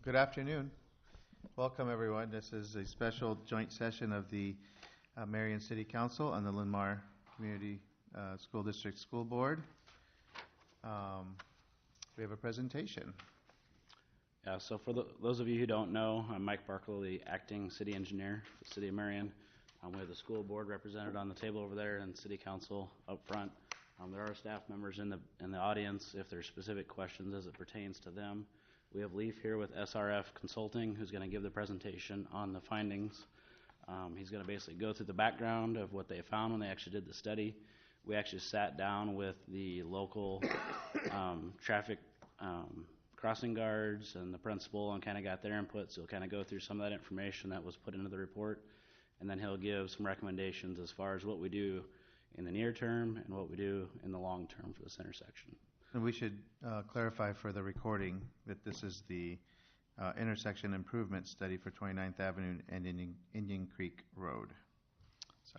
Good afternoon. Welcome, everyone. This is a special joint session of the Marion City Council and the Linn-Mar Community School District School Board. We have a presentation. Yeah, so for those of you who don't know, I'm Mike Barklow, the acting city engineer for the city of Marion. We have the school board represented on the table over there and city council up front. There are staff members in the audience if there's specific questions as it pertains to them. We have Leaf here with SRF Consulting, who's going to give the presentation on the findings. He's going to basically go through the background of what they found when they actually did the study. We actually sat down with the local traffic crossing guards and the principal and kind of got their input. So he'll kind of go through some of that information that was put into the report, and then he'll give some recommendations as far as what we do in the near term and what we do in the long term for this intersection. And we should clarify for the recording that this is the intersection improvement study for 29th Avenue and Indian Creek Road. So,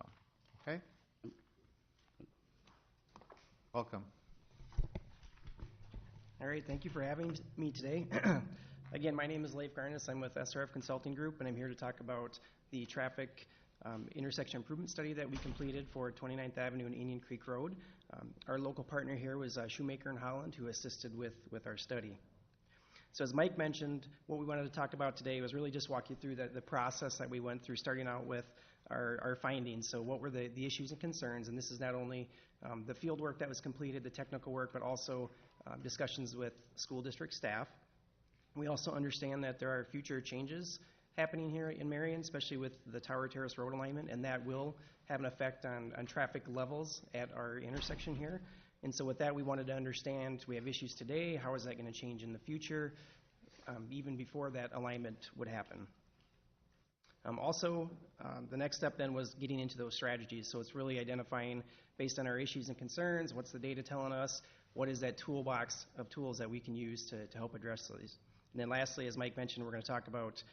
okay. Welcome. All right, thank you for having me today. Again, my name is Leif Garnis. I'm with SRF Consulting Group, and I'm here to talk about the traffic intersection improvement study that we completed for 29th Avenue and Indian Creek Road. Our local partner here was Shoemaker and Holland, who assisted with our study. So as Mike mentioned, what we wanted to talk about today was really just walk you through the process that we went through, starting out with our findings. So what were the issues and concerns? And this is not only the field work that was completed, the technical work, but also discussions with school district staff. We also understand that there are future changes happening here in Marion, especially with the Tower Terrace Road alignment, and that will have an effect on traffic levels at our intersection here. And so with that, we wanted to understand, we have issues today, how is that going to change in the future, even before that alignment would happen. The next step then was getting into those strategies. So it's really identifying, based on our issues and concerns, what's the data telling us, what is that toolbox of tools that we can use to help address these. And then lastly, as Mike mentioned, we're going to talk about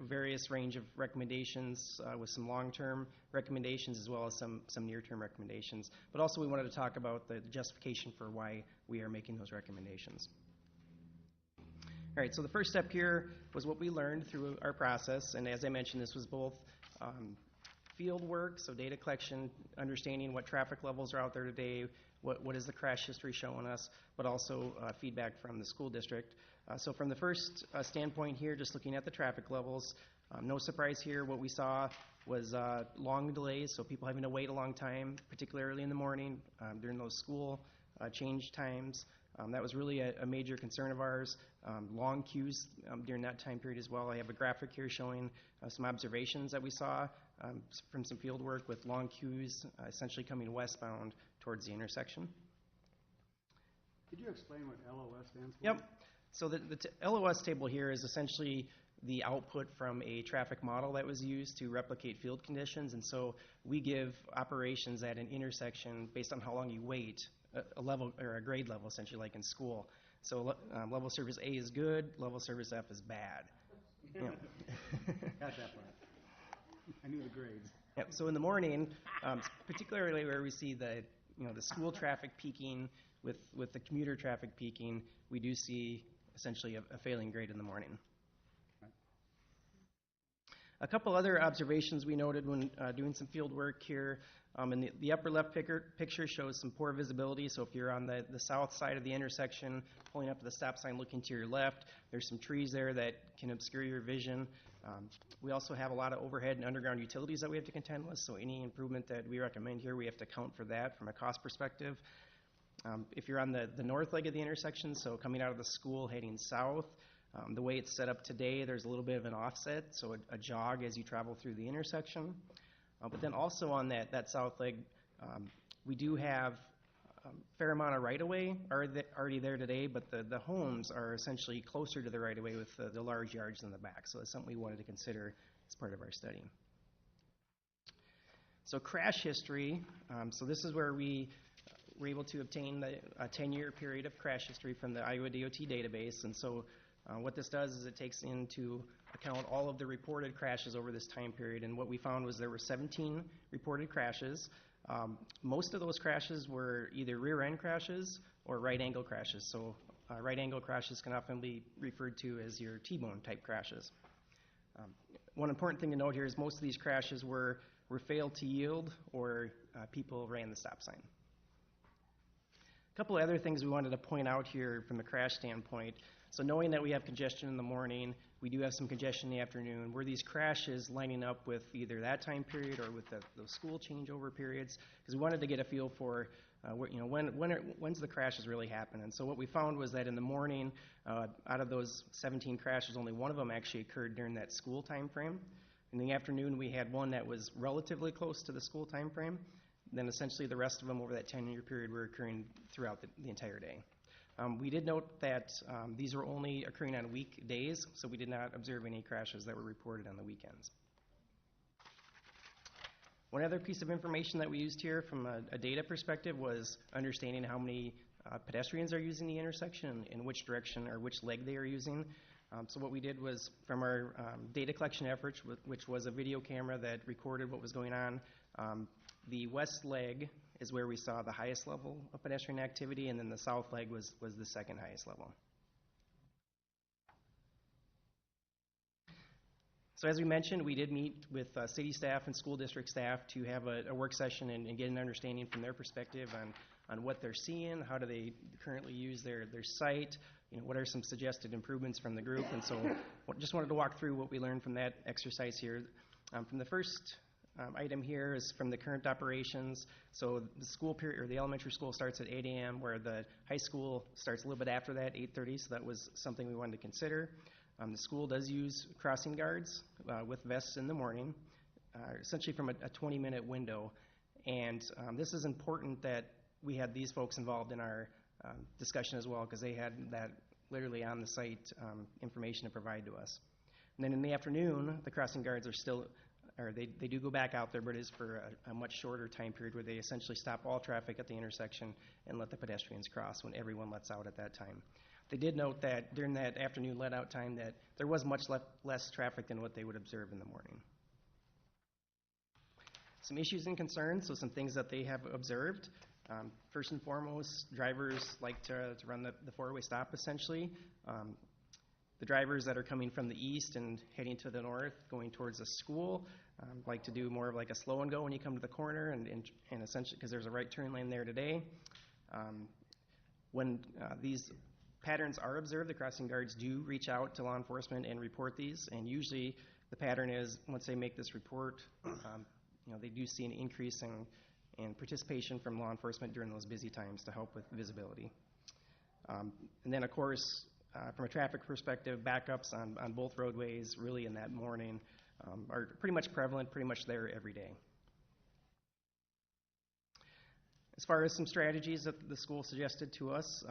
various range of recommendations with some long-term recommendations as well as some near-term recommendations. But also we wanted to talk about the justification for why we are making those recommendations. All right, so the first step here was what we learned through our process, and as I mentioned, this was both field work, so data collection, understanding what traffic levels are out there today, what is the crash history showing us, but also feedback from the school district. So from the first standpoint here, just looking at the traffic levels, no surprise here, what we saw was long delays, so people having to wait a long time, particularly in the morning during those school change times. That was really a major concern of ours. Long queues during that time period as well. I have a graphic here showing some observations that we saw from some field work with long queues essentially coming westbound towards the intersection. Could you explain what LOS stands for? Yep. So the LOS table here is essentially the output from a traffic model that was used to replicate field conditions. And so we give operations at an intersection based on how long you wait, a level or a grade level essentially, like in school. So level service A is good, level service F is bad. Got that part. I knew the grades. Yep. So in the morning, particularly where we see the school traffic peaking with the commuter traffic peaking, we do see essentially a failing grade in the morning. A couple other observations we noted when doing some field work here. In the upper left picture shows some poor visibility. So if you're on the south side of the intersection, pulling up to the stop sign looking to your left, there's some trees there that can obscure your vision. We also have a lot of overhead and underground utilities that we have to contend with. So any improvement that we recommend here, we have to account for that from a cost perspective. If you're on the north leg of the intersection, so coming out of the school heading south, the way it's set up today, there's a little bit of an offset, so a jog as you travel through the intersection. But then also on that south leg, we do have a fair amount of right-of-way already there today, but the homes are essentially closer to the right-of-way with the large yards in the back. So that's something we wanted to consider as part of our study. So crash history, so this is where we were able to obtain a 10-year period of crash history from the Iowa DOT database. And so what this does is it takes into account all of the reported crashes over this time period. And what we found was there were 17 reported crashes. Most of those crashes were either rear end crashes or right angle crashes. So right-angle crashes can often be referred to as your T-bone type crashes. One important thing to note here is most of these crashes were failed to yield or people ran the stop sign. A couple of other things we wanted to point out here from a crash standpoint. So knowing that we have congestion in the morning, we do have some congestion in the afternoon. Were these crashes lining up with either that time period or with those school changeover periods? Because we wanted to get a feel for when's the crashes really happen. And so what we found was that in the morning, out of those 17 crashes, only one of them actually occurred during that school time frame. In the afternoon, we had one that was relatively close to the school time frame. Then essentially the rest of them over that 10-year period were occurring throughout the entire day. We did note that these were only occurring on weekdays, so we did not observe any crashes that were reported on the weekends. One other piece of information that we used here from a data perspective was understanding how many pedestrians are using the intersection and which direction or which leg they are using. So what we did was, from our data collection efforts, which was a video camera that recorded what was going on, the west leg is where we saw the highest level of pedestrian activity, and then the south leg was the second highest level. So as we mentioned, we did meet with city staff and school district staff to have a work session and get an understanding from their perspective on what they're seeing, how do they currently use their site, what are some suggested improvements from the group. And so just wanted to walk through what we learned from that exercise here. From the first item here is from the current operations. So the school period, or the elementary school, starts at 8 a.m., where the high school starts a little bit after that, 8:30. So that was something we wanted to consider. The school does use crossing guards with vests in the morning, essentially from a 20-minute window. And this is important that we had these folks involved in our discussion as well, because they had that literally on the site information to provide to us. And then in the afternoon, the crossing guards are still, or they do go back out there, but it is for a much shorter time period, where they essentially stop all traffic at the intersection and let the pedestrians cross when everyone lets out at that time. They did note that during that afternoon let-out time that there was much less traffic than what they would observe in the morning. Some issues and concerns, so some things that they have observed. First and foremost, drivers like to run the four-way stop, essentially. The drivers that are coming from the east and heading to the north, going towards the school, like to do more of like a slow and go when you come to the corner, and essentially, because there's a right turn lane there today. When these patterns are observed, the crossing guards do reach out to law enforcement and report these, and usually the pattern is, once they make this report, they do see an increase in participation from law enforcement during those busy times to help with visibility. And then, of course, from a traffic perspective, backups on both roadways really in that morning are pretty much prevalent, pretty much there every day. As far as some strategies that the school suggested to us,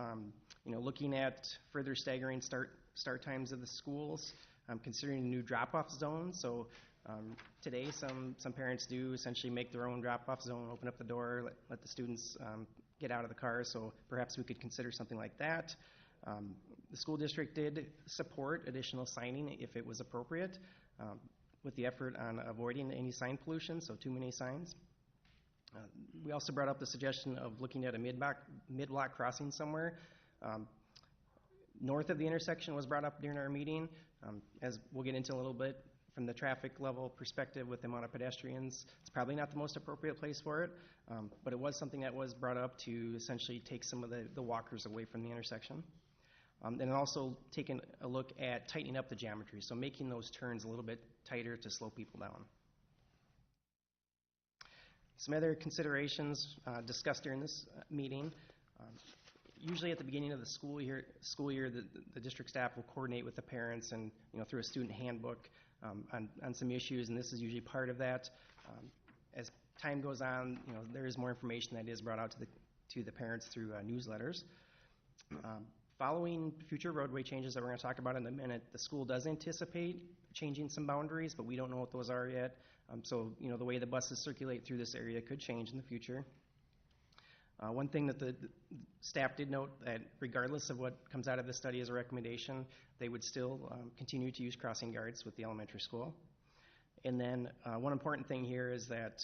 looking at further staggering start times of the schools, considering a new drop-off zone. So today, some parents do essentially make their own drop-off zone, open up the door, let the students get out of the car. So perhaps we could consider something like that. The school district did support additional signing if it was appropriate, with the effort on avoiding any sign pollution, so too many signs. We also brought up the suggestion of looking at a mid-block crossing somewhere. North of the intersection was brought up during our meeting. As we'll get into a little bit, from the traffic level perspective with the amount of pedestrians, it's probably not the most appropriate place for it, but it was something that was brought up to essentially take some of the walkers away from the intersection. And also taking a look at tightening up the geometry, so making those turns a little bit tighter to slow people down. Some other considerations discussed during this meeting. Usually at the beginning of the school year, the district staff will coordinate with the parents and through a student handbook on some issues, and this is usually part of that. As time goes on, there is more information that is brought out to the parents through newsletters. Following future roadway changes that we're going to talk about in a minute, the school does anticipate changing some boundaries, but we don't know what those are yet. So the way the buses circulate through this area could change in the future. One thing that the staff did note, that regardless of what comes out of this study as a recommendation, they would still continue to use crossing guards with the elementary school. And then one important thing here is that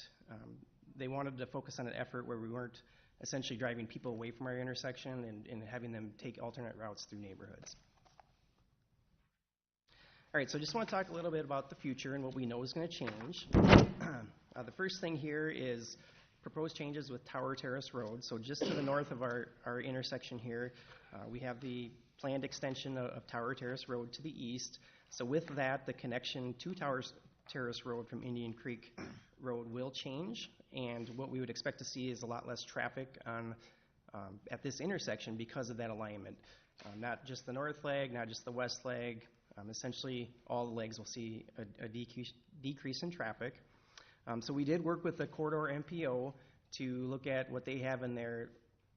they wanted to focus on an effort where we weren't essentially driving people away from our intersection and having them take alternate routes through neighborhoods. All right, so I just want to talk a little bit about the future and what we know is going to change. The first thing here is proposed changes with Tower Terrace Road. So just to the north of our intersection here, we have the planned extension of Tower Terrace Road to the east. So with that, the connection to Tower Terrace Road from Indian Creek Road will change, and what we would expect to see is a lot less traffic on at this intersection because of that alignment. Not just the north leg, not just the west leg. Essentially, all the legs will see a decrease in traffic. So we did work with the Corridor MPO to look at what they have in their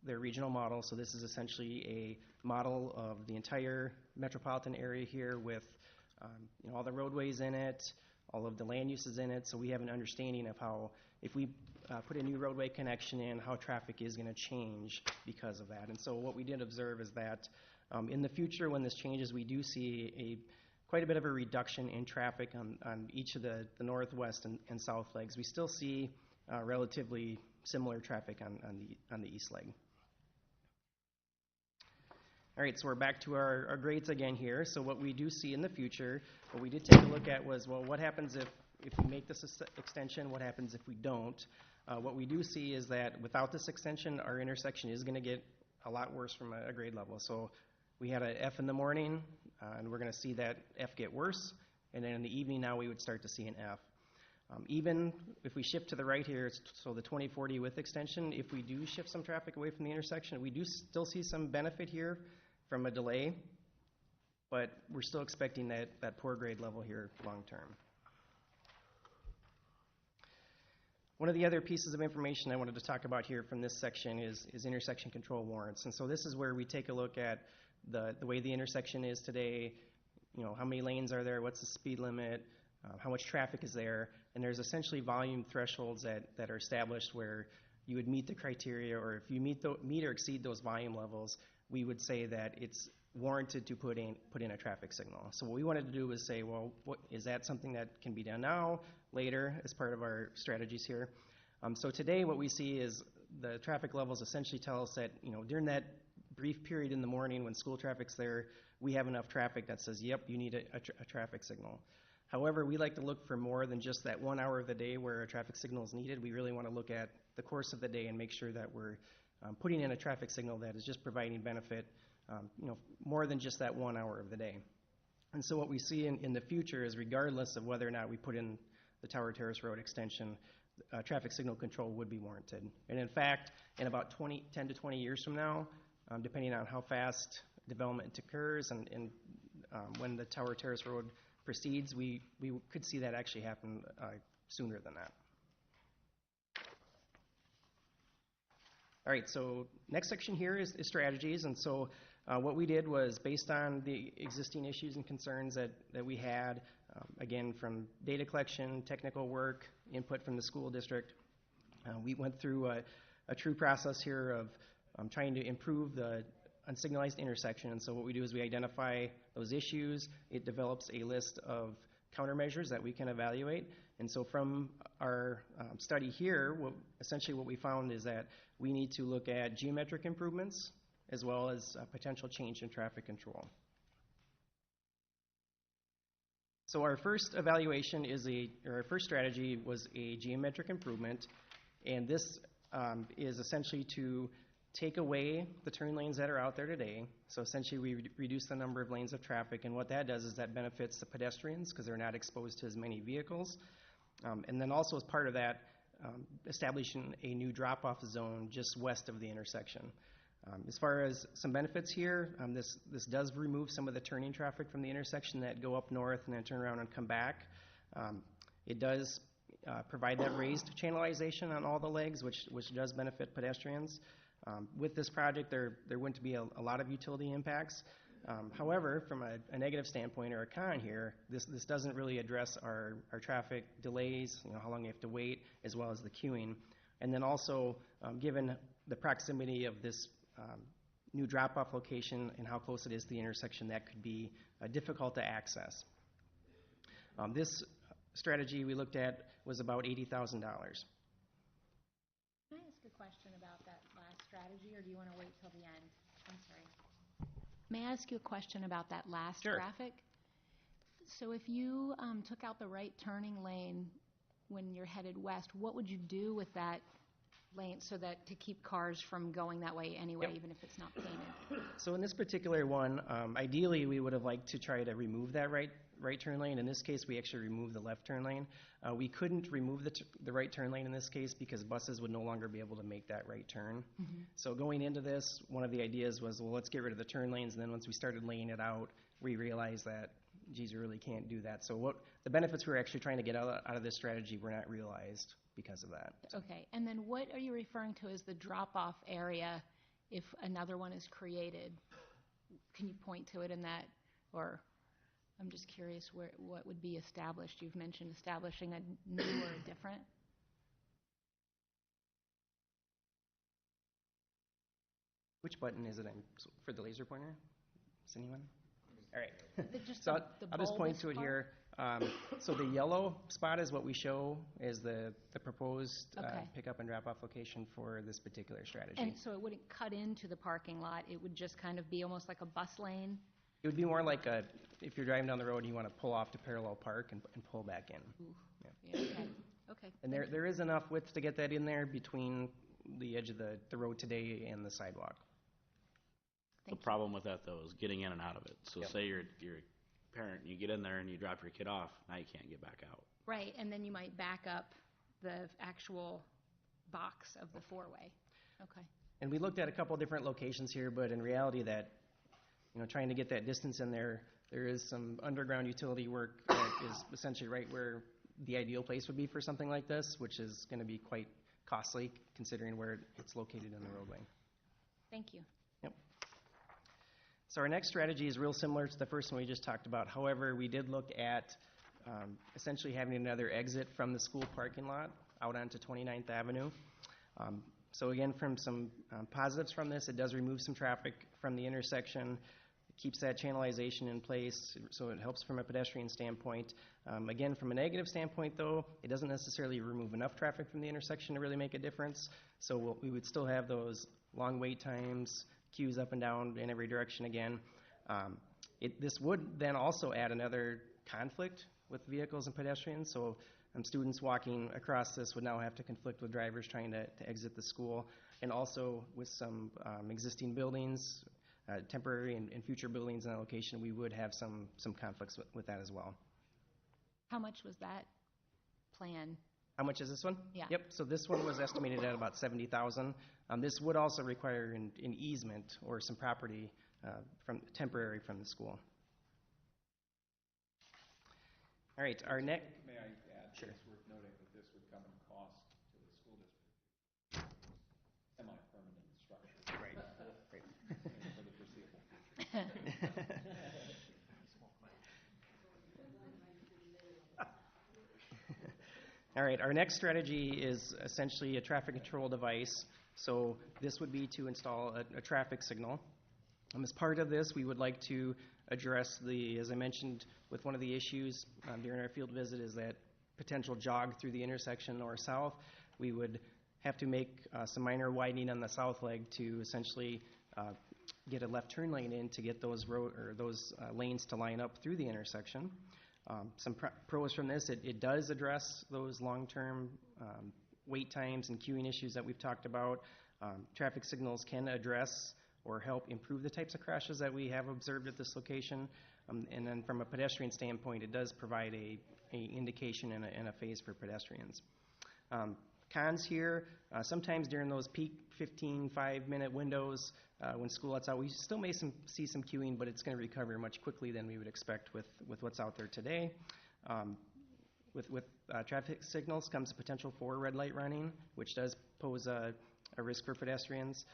regional model. So this is essentially a model of the entire metropolitan area here with all the roadways in it, all of the land uses in it. So we have an understanding of how, if we put a new roadway connection in, how traffic is going to change because of that. And so what we did observe is that in the future, when this changes, we do see quite a bit of a reduction in traffic on each of the northwest and south legs. We still see relatively similar traffic on the east leg. All right, so we're back to our grades again here. So what we do see in the future, what we did take a look at was, well, what happens if we make this extension? What happens if we don't? What we do see is that without this extension, our intersection is going to get a lot worse from a grade level. So we had an F in the morning, and we're going to see that F get worse, and then in the evening now we would start to see an F. Even if we shift to the right here, so the 2040 width extension, if we do shift some traffic away from the intersection, we do still see some benefit here from a delay, but we're still expecting that poor grade level here long term. One of the other pieces of information I wanted to talk about here from this section is intersection control warrants. And so this is where we take a look at the way the intersection is today, how many lanes are there, what's the speed limit, how much traffic is there, and there's essentially volume thresholds that are established where you would meet the criteria, or if you meet or exceed those volume levels, we would say that it's warranted to put in a traffic signal. So what we wanted to do was say, well, is that something that can be done now, later, as part of our strategies here? So today what we see is the traffic levels essentially tell us that, during that brief period in the morning when school traffic's there, we have enough traffic that says, yep, you need a traffic signal. However, we like to look for more than just that 1 hour of the day where a traffic signal is needed. We really want to look at the course of the day and make sure that we're putting in a traffic signal that is just providing benefit, more than just that 1 hour of the day. And so what we see in the future is, regardless of whether or not we put in the Tower Terrace Road extension, traffic signal control would be warranted. And in fact, in about 10 to 20 years from now, depending on how fast development occurs and when the Tower Terrace Road proceeds, we could see that actually happen sooner than that. All right, so next section here is strategies. And so what we did was, based on the existing issues and concerns that we had, again, from data collection, technical work, input from the school district, we went through a true process here of trying to improve the unsignalized intersection. And so what we do is we identify those issues. It develops a list of countermeasures that we can evaluate. And so from our study here, essentially what we found is that we need to look at geometric improvements as well as potential change in traffic control. So our first evaluation our first strategy was a geometric improvement, and this is essentially to take away the turn lanes that are out there today. So essentially we reduce the number of lanes of traffic, and what that does is that benefits the pedestrians because they're not exposed to as many vehicles. And then also, as part of that, establishing a new drop-off zone just west of the intersection. As far as some benefits here, this does remove some of the turning traffic from the intersection that go up north and then turn around and come back. It does provide that raised channelization on all the legs, which does benefit pedestrians. With this project, there wouldn't be a lot of utility impacts. However, from a negative standpoint or a con here, this doesn't really address our traffic delays, how long you have to wait, as well as the queuing. And then also, given the proximity of this new drop-off location and how close it is to the intersection, that could be difficult to access. This strategy we looked at was about $80,000. Can I ask a question about that last strategy, or do you want to wait till the end? I'm sorry. May I ask you a question about that last Sure. graphic? So if you took out the right turning lane when you're headed west, what would you do with that lane so that to keep cars from going that way anyway, Yep. even if it's not painted? So in this particular one, ideally, we would have liked to try to remove that right turn lane. In this case, we actually removed the left turn lane. We couldn't remove the right turn lane in this case because buses would no longer be able to make that right turn. So going into this, one of the ideas was, well, let's get rid of the turn lanes, and then once we started laying it out, we realized that, geez, we really can't do that. So what the benefits we were actually trying to get out of this strategy were not realized because of that. Okay, and then what are you referring to as the drop-off area if another one is created? Can you point to it in that, or I'm just curious what would be established? You've mentioned establishing a new or a different. Which button is it in for the laser pointer? Does anyone? All right. Just So the I'll just point bulbous to it part? here. So the yellow spot is what we show as the proposed Okay. pickup and drop-off location for this particular strategy. And so it wouldn't cut into the parking lot, it would just kind of be almost like a bus lane? It would be more like if you're driving down the road and you want to pull off to parallel park and pull back in. Ooh, Yeah. yeah, okay, okay. And there is enough width to get that in there between the edge of the road today and the sidewalk. The problem with that, though, is getting in and out of it. So Yep. say you're a parent, you get in there and you drop your kid off, now you can't get back out. Right, and then you might back up the actual box of the four-way. Okay. And we looked at a couple different locations here, but in reality that, trying to get that distance in there, there is some underground utility work that is essentially right where the ideal place would be for something like this, which is going to be quite costly considering where it's located in the roadway. Thank you. Yep. So our next strategy is real similar to the first one we just talked about. However, we did look at essentially having another exit from the school parking lot out onto 29th Avenue. So again, from some positives from this, it does remove some traffic from the intersection. It keeps that channelization in place, so it helps from a pedestrian standpoint. Again, from a negative standpoint, though, it doesn't necessarily remove enough traffic from the intersection to really make a difference. So we would still have those long wait times, queues up and down in every direction again. This would then also add another conflict with vehicles and pedestrians. So students walking across this would now have to conflict with drivers trying to exit the school, and also with some existing buildings, temporary and future buildings in that location, we would have some conflicts with that as well. How much was that plan? How much is this one? Yeah. Yep, so this one was estimated at about $70,000. This would also require an easement or some property temporary from the school. All right, our next. May I add, Sure. it's worth noting that this would come at a cost to the school district. Semi-permanent structure. Right. For the foreseeable future. All right, our next strategy is essentially a traffic control device. So this would be to install a traffic signal. As part of this, we would like to address as I mentioned, with one of the issues during our field visit is that potential jog through the intersection north-south. We would have to make some minor widening on the south leg to essentially get a left turn lane in to get those lanes to line up through the intersection. Some pros from this, it does address those long-term wait times and queuing issues that we've talked about. Traffic signals can address or help improve the types of crashes that we have observed at this location. And then from a pedestrian standpoint, it does provide a indication and a phase for pedestrians. Cons here, sometimes during those peak 5-minute windows when school lets out, we still may see some queuing, but it's going to recover much quickly than we would expect with what's out there today. With traffic signals comes the potential for red light running, which does pose a risk for pedestrians.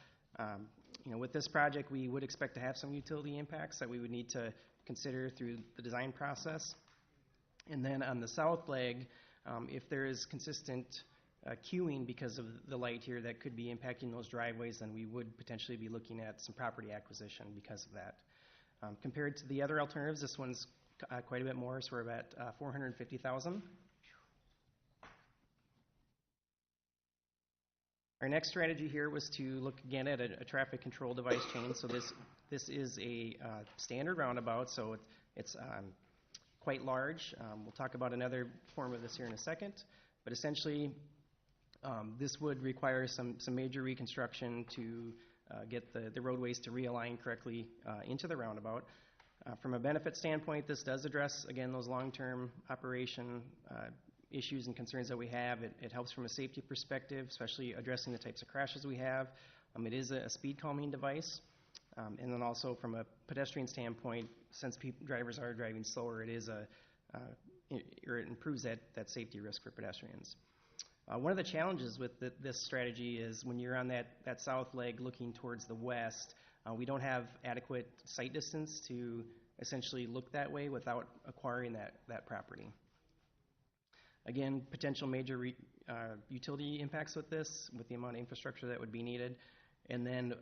With this project, we would expect to have some utility impacts that we would need to consider through the design process. And then on the south leg, if there is consistent queuing because of the light here that could be impacting those driveways, then we would potentially be looking at some property acquisition because of that. Compared to the other alternatives, this one's quite a bit more, so we're at $450,000. Our next strategy here was to look again at a traffic control device change. So this is a standard roundabout, so it's quite large. We'll talk about another form of this here in a second, but essentially this would require some major reconstruction to get the roadways to realign correctly into the roundabout. From a benefit standpoint, this does address, again, those long-term operation issues and concerns that we have. It helps from a safety perspective, especially addressing the types of crashes we have. It is a speed calming device. And then also from a pedestrian standpoint, since drivers are driving slower, it improves that safety risk for pedestrians. One of the challenges with this strategy is when you're on that south leg looking towards the west, we don't have adequate sight distance to essentially look that way without acquiring that property. Again, potential major utility impacts with this, with the amount of infrastructure that would be needed. And then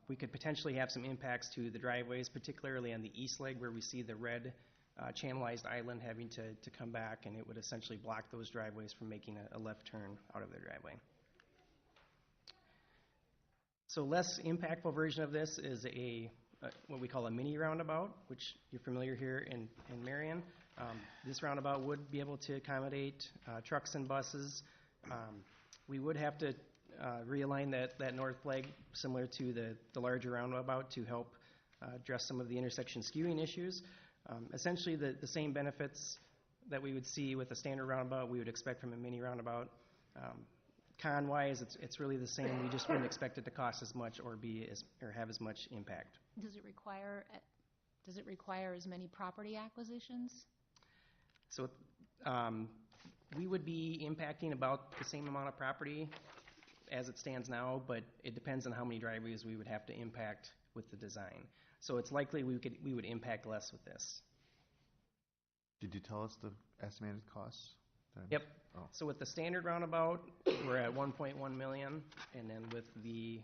we could potentially have some impacts to the driveways, particularly on the east leg where we see the red channelized island having to come back, and it would essentially block those driveways from making a left turn out of their driveway. So less impactful version of this is what we call a mini roundabout, which you're familiar here in Marion. This roundabout would be able to accommodate trucks and buses. We would have to realign that north leg similar to the larger roundabout to help address some of the intersection skewing issues. Essentially the same benefits that we would see with a standard roundabout we would expect from a mini roundabout. Con-wise, it's really the same. We just wouldn't expect it to cost as much or have as much impact. Does it require as many property acquisitions? So we would be impacting about the same amount of property as it stands now, but it depends on how many driveways we would have to impact with the design. So it's likely we would impact less with this. Did you tell us the estimated costs? Yep. Oh. So with the standard roundabout, we're at 1.1 million, and then with the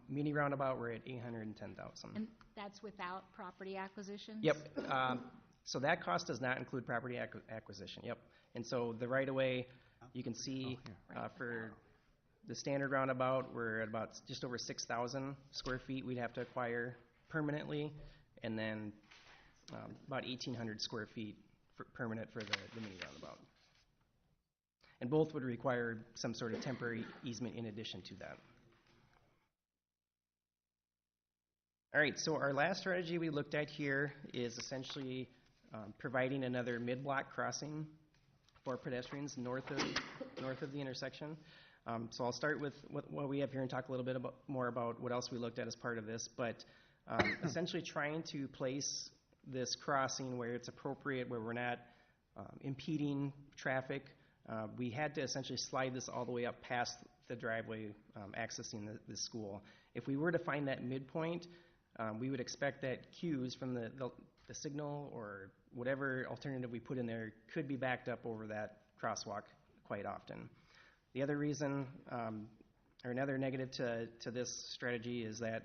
mini roundabout, we're at 810,000. And that's without property acquisitions? Yep. So that cost does not include property acquisition. Yep. And so the right-of-way, you can see for the standard roundabout, we're at about just over 6,000 square feet we'd have to acquire permanently, and then about 1,800 square feet permanent for the mini roundabout. And both would require some sort of temporary easement in addition to that. All right, so our last strategy we looked at here is essentially providing another mid-block crossing for pedestrians north of the intersection. So I'll start with what we have here and talk a little bit more about what else we looked at as part of this, but essentially trying to place this crossing where it's appropriate, where we're not impeding traffic. We had to essentially slide this all the way up past the driveway accessing the school. If we were to find that midpoint, we would expect that cues from the signal or whatever alternative we put in there could be backed up over that crosswalk quite often. The other reason, or another negative to this strategy is that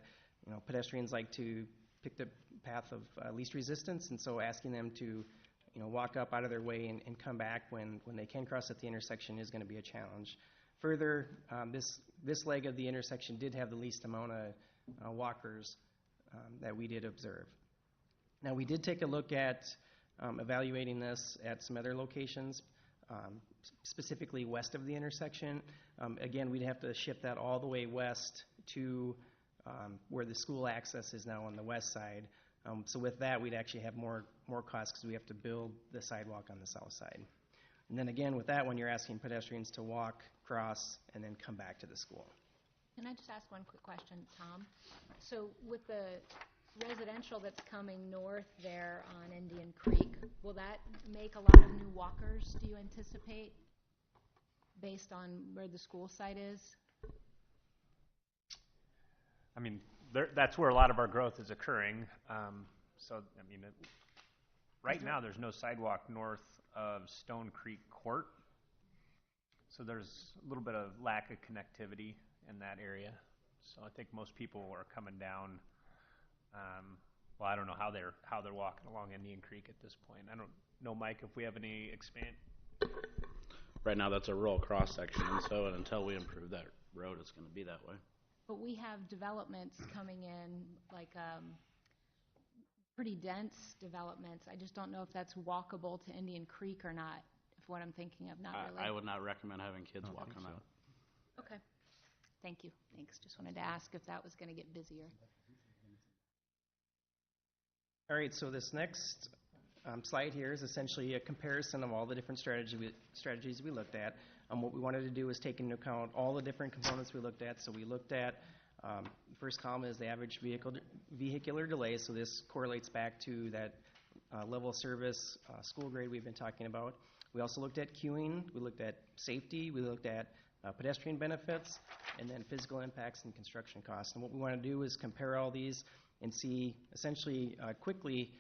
pedestrians like to pick the path of least resistance, and so asking them to walk up out of their way and come back when they can cross at the intersection is going to be a challenge. Further, this leg of the intersection did have the least amount of walkers that we did observe. Now, we did take a look at evaluating this at some other locations, specifically west of the intersection. Again, we'd have to shift that all the way west to where the school access is now on the west side. So with that, we'd actually have more costs because we have to build the sidewalk on the south side. And then again, with that one, you're asking pedestrians to walk, cross, and then come back to the school. Can I just ask one quick question, Tom? So with the residential that's coming north there on Indian Creek, will that make a lot of new walkers, do you anticipate, based on where the school site is? I mean, that's where a lot of our growth is occurring. Right now there's no sidewalk north of Stone Creek Court. So there's a little bit of lack of connectivity in that area. So I think most people are coming down. I don't know how they're walking along Indian Creek at this point. I don't know, Mike, if we have any expand. Right now, that's a rural cross-section, and so until we improve that road, it's going to be that way. But we have developments coming in, like pretty dense developments. I just don't know if that's walkable to Indian Creek or not, if what I'm thinking of, not really. I would not recommend having kids walk on that. Okay. Thank you. Thanks. Just wanted to ask if that was going to get busier. All right, so this next slide here is essentially a comparison of all the different strategies we looked at. What we wanted to do is take into account all the different components we looked at. So we looked at, the first column is the average vehicular delay, so this correlates back to that level of service, school grade we've been talking about. We also looked at queuing, we looked at safety, we looked at pedestrian benefits, and then physical impacts and construction costs. And what we want to do is compare all these and see essentially quickly,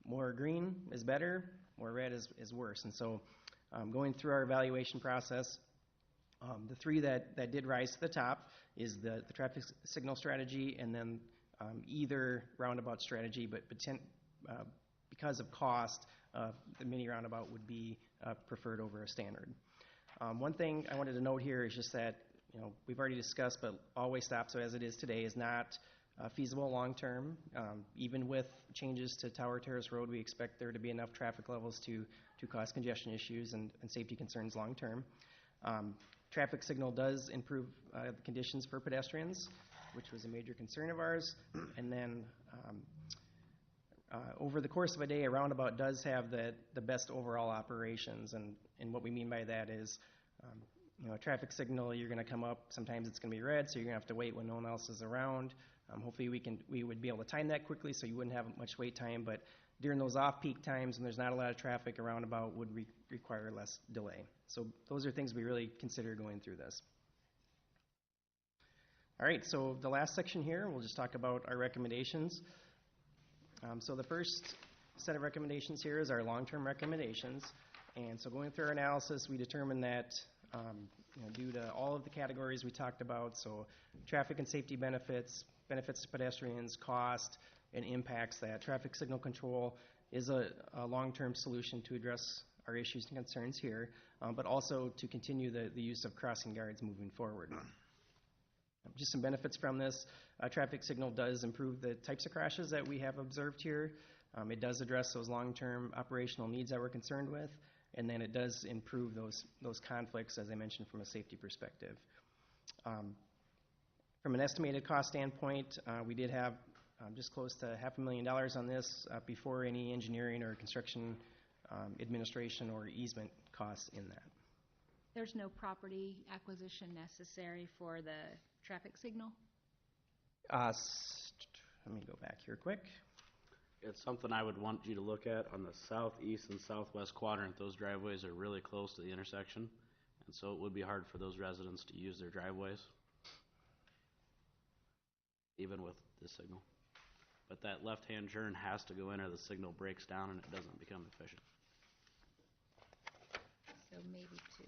more green is better, more red is worse. And so going through our evaluation process, the three that did rise to the top is the traffic signal strategy and then either roundabout strategy, but because of cost, the mini roundabout would be preferred over a standard. One thing I wanted to note here is just that, we've already discussed, but always stop, so as it is today, is not feasible long-term. Even with changes to Tower Terrace Road, we expect there to be enough traffic levels to cause congestion issues and safety concerns long-term. Traffic signal does improve the conditions for pedestrians, which was a major concern of ours. And then over the course of a day, a roundabout does have the best overall operations. And what we mean by that is, a traffic signal, you're going to come up, sometimes it's going to be red, so you're going to have to wait when no one else is around. Hopefully we would be able to time that quickly so you wouldn't have much wait time, but during those off-peak times when there's not a lot of traffic, a roundabout would require less delay. So those are things we really consider going through this. All right, so the last section here, we'll just talk about our recommendations. So the first set of recommendations here is our long-term recommendations. And so going through our analysis, we determined that due to all of the categories we talked about, so traffic and safety benefits, benefits to pedestrians, cost, and impacts, that traffic signal control is a long-term solution to address our issues and concerns here, but also to continue the use of crossing guards moving forward. Just some benefits from this. Traffic signal does improve the types of crashes that we have observed here. It does address those long-term operational needs that we're concerned with, and then it does improve those conflicts, as I mentioned, from a safety perspective. From an estimated cost standpoint, we did have just close to $500,000 on this before any engineering or construction administration or easement costs in that. There's no property acquisition necessary for the traffic signal? Let me go back here quick. It's something I would want you to look at on the southeast and southwest quadrant. Those driveways are really close to the intersection, and so it would be hard for those residents to use their driveways, even with the signal. But that left-hand turn has to go in or the signal breaks down and it doesn't become efficient. So maybe two.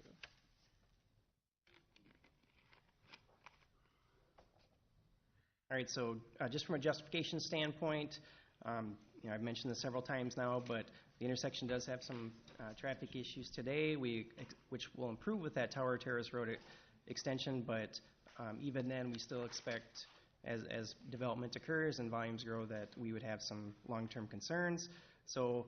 All right, so just from a justification standpoint, I've mentioned this several times now, but the intersection does have some traffic issues today, which will improve with that Tower Terrace Road extension, but even then we still expect, as development occurs and volumes grow, that we would have some long-term concerns. So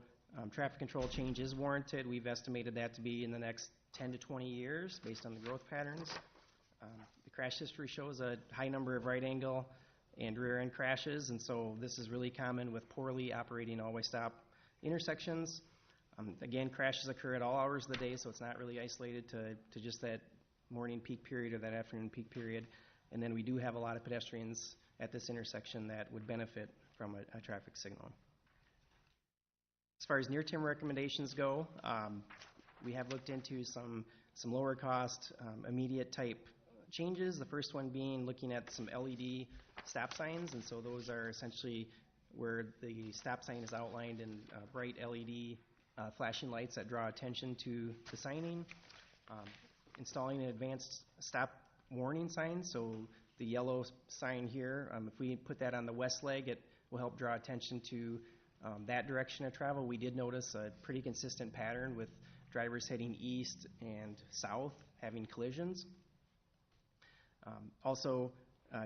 traffic control change is warranted. We've estimated that to be in the next 10 to 20 years based on the growth patterns. The crash history shows a high number of right angle and rear end crashes, and so this is really common with poorly operating always stop intersections. Again, crashes occur at all hours of the day, so it's not really isolated to just that morning peak period or that afternoon peak period. And then we do have a lot of pedestrians at this intersection that would benefit from a traffic signal. As far as near-term recommendations go, we have looked into some lower cost, immediate type changes. The first one being looking at some LED stop signs, and so those are essentially where the stop sign is outlined in bright LED flashing lights that draw attention to the signing. Installing an advanced stop warning sign, so the yellow sign here, if we put that on the west leg, it will help draw attention to that direction of travel. We did notice a pretty consistent pattern with drivers heading east and south having collisions. Also,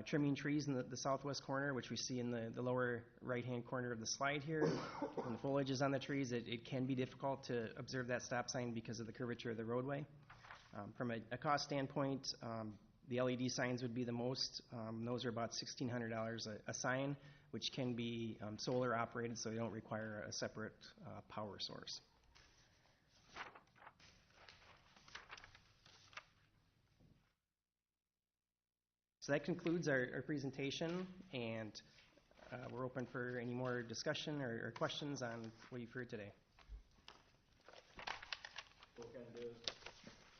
trimming trees in the southwest corner, which we see in the lower right-hand corner of the slide here. When the foliage is on the trees, it can be difficult to observe that stop sign because of the curvature of the roadway. From a cost standpoint, the LED signs would be the most. Those are about $1,600 a sign, which can be solar operated, so they don't require a separate power source. So that concludes our presentation, and we're open for any more discussion or questions on what you've heard today.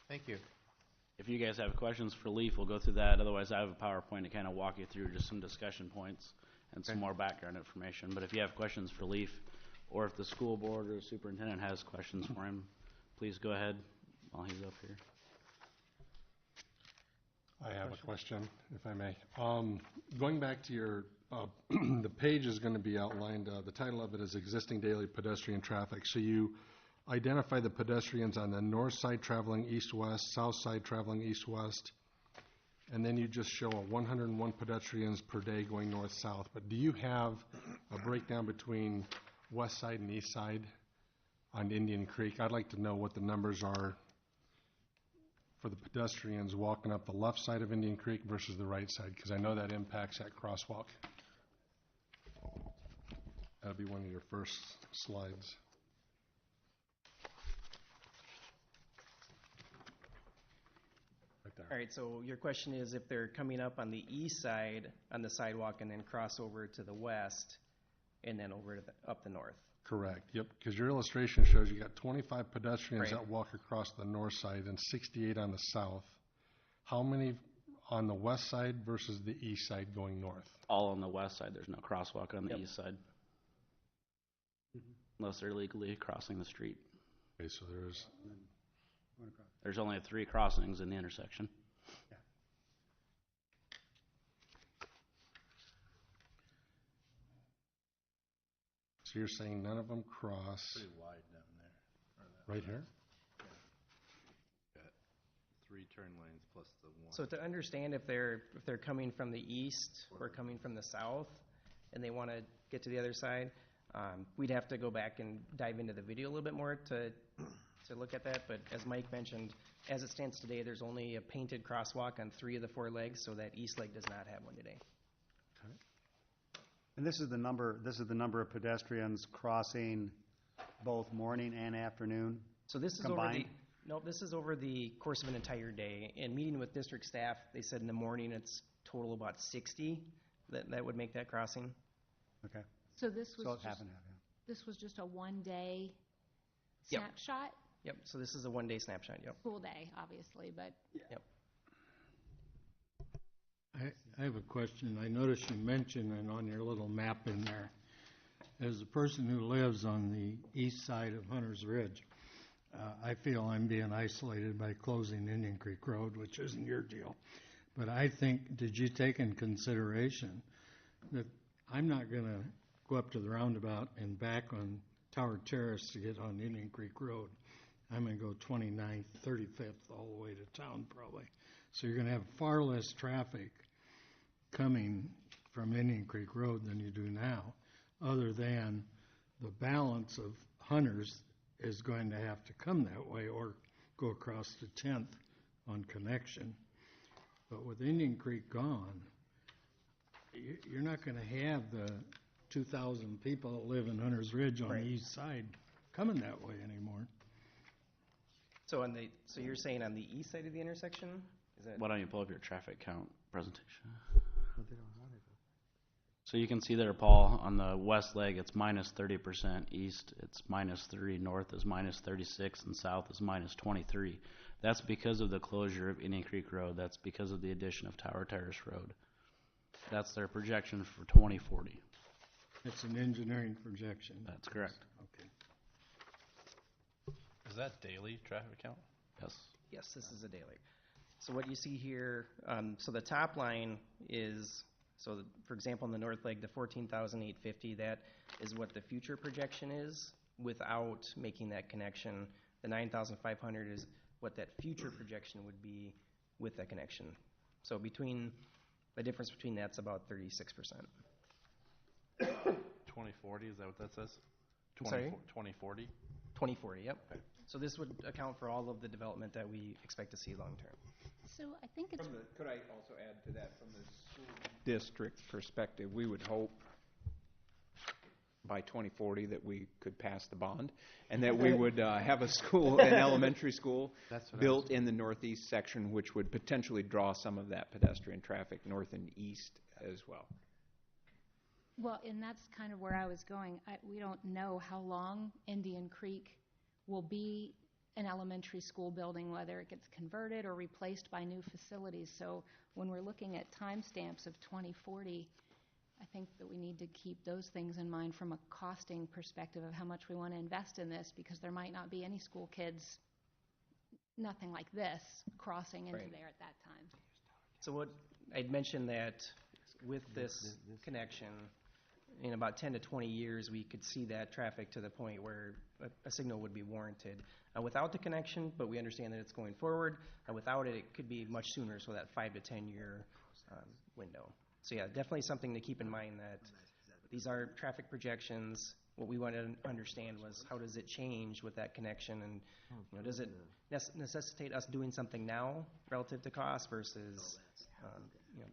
Thank you. If you guys have questions for Leaf, we'll go through that. Otherwise, I have a PowerPoint to kind of walk you through just some discussion points and some more background information. But if you have questions for Leaf, or if the school board or the superintendent has questions for him, please go ahead while he's up here. I have a question, if I may. Going back to your, the page is going to be outlined, the title of it is Existing Daily Pedestrian Traffic. So you identify the pedestrians on the north side traveling east-west, south side traveling east-west, and then you just show 101 pedestrians per day going north-south. But do you have a breakdown between west side and east side on Indian Creek? I'd like to know what the numbers are for the pedestrians walking up the left side of Indian Creek versus the right side, because I know that impacts that crosswalk. That'll be one of your first slides. Right there. All right, so your question is if they're coming up on the east side on the sidewalk and then cross over to the west and then over to up the north. Correct, yep, because your illustration shows you got 25 pedestrians Right. that walk across the north side and 68 on the south. How many on the west side versus the east side going north? All on the west side. There's no crosswalk on the Yep. east side. Unless they're legally crossing the street. Okay, so there's, Going across. There's only 3 crossings in the intersection. so you're saying none of them cross Pretty wide down there. right here? Got 3 turn lanes plus the 1. So to understand if they're coming from the east or coming from the south and they want to get to the other side, we'd have to go back and dive into the video a little bit more to look at that. But as Mike mentioned, as it stands today, there's only a painted crosswalk on 3 of the 4 legs, so that east leg does not have one today. And this is the number of pedestrians crossing both morning and afternoon? So this is Combined? this is over the course of an entire day. And meeting with district staff, they said in the morning it's total about 60 that would make that crossing. Okay, So this was so it's just, half and half, yeah. this was just a one-day Yep. snapshot? Yep, so this is a one-day snapshot, yep. Full day, obviously, but Yep. I have a question. I noticed you mentioned it on your little map in there. As a person who lives on the east side of Hunter's Ridge, I feel I'm being isolated by closing Indian Creek Road, which isn't your deal. But I think, did you take in consideration that I'm not going to go up to the roundabout and back on Tower Terrace to get on Indian Creek Road? I'm going to go 29th, 35th, all the way to town probably. So you're going to have far less traffic coming from Indian Creek Road than you do now, other than the balance of hunters is going to have to come that way or go across to 10th on Connection. But with Indian Creek gone, you're not going to have the 2,000 people that live in Hunter's Ridge on Right. the east side coming that way anymore. So so you're saying on the east side of the intersection? Is that? Why don't you pull up your traffic count presentation? So you can see there, Paul, on the west leg, it's minus 30%. East, it's minus 3. North is minus 36. And south is minus 23. That's because of the closure of Indian Creek Road. That's because of the addition of Tower Terrace Road. That's their projection for 2040. It's an engineering projection. That's correct. Okay. Is that daily traffic count? Yes. Yes, this is a daily. So what you see here, so the top line is, for example, in the north leg, the 14,850, that is what the future projection is without making that connection The 9,500 is what that future projection would be with that connection. So the difference between that's about 36%. 2040, is that what that says? Sorry? 2040? 2040, yep. So this would account for all of the development that we expect to see long term. So I think it's, Could I also add to that, from the school district perspective, we would hope by 2040 that we could pass the bond, and that we would have a school, an elementary school, That's what I built in the northeast section, which would potentially draw some of that pedestrian traffic north and east as well. well, and that's kind of where I was going. We don't know how long Indian Creek will be an elementary school building, whether it gets converted or replaced by new facilities. So when we're looking at timestamps of 2040, I think that we need to keep those things in mind from a costing perspective of how much we want to invest in this, because there might not be any school kids, nothing like this, crossing into Right. there at that time. So what I'd mentioned that with this connection, in about 10 to 20 years, we could see that traffic to the point where a signal would be warranted. Without the connection, but we understand that it's going forward. Without it, it could be much sooner, so that 5 to 10 year window. So yeah, definitely something to keep in mind, that these are traffic projections. What we wanted to understand was, how does it change with that connection, and does it necessitate us doing something now relative to cost versus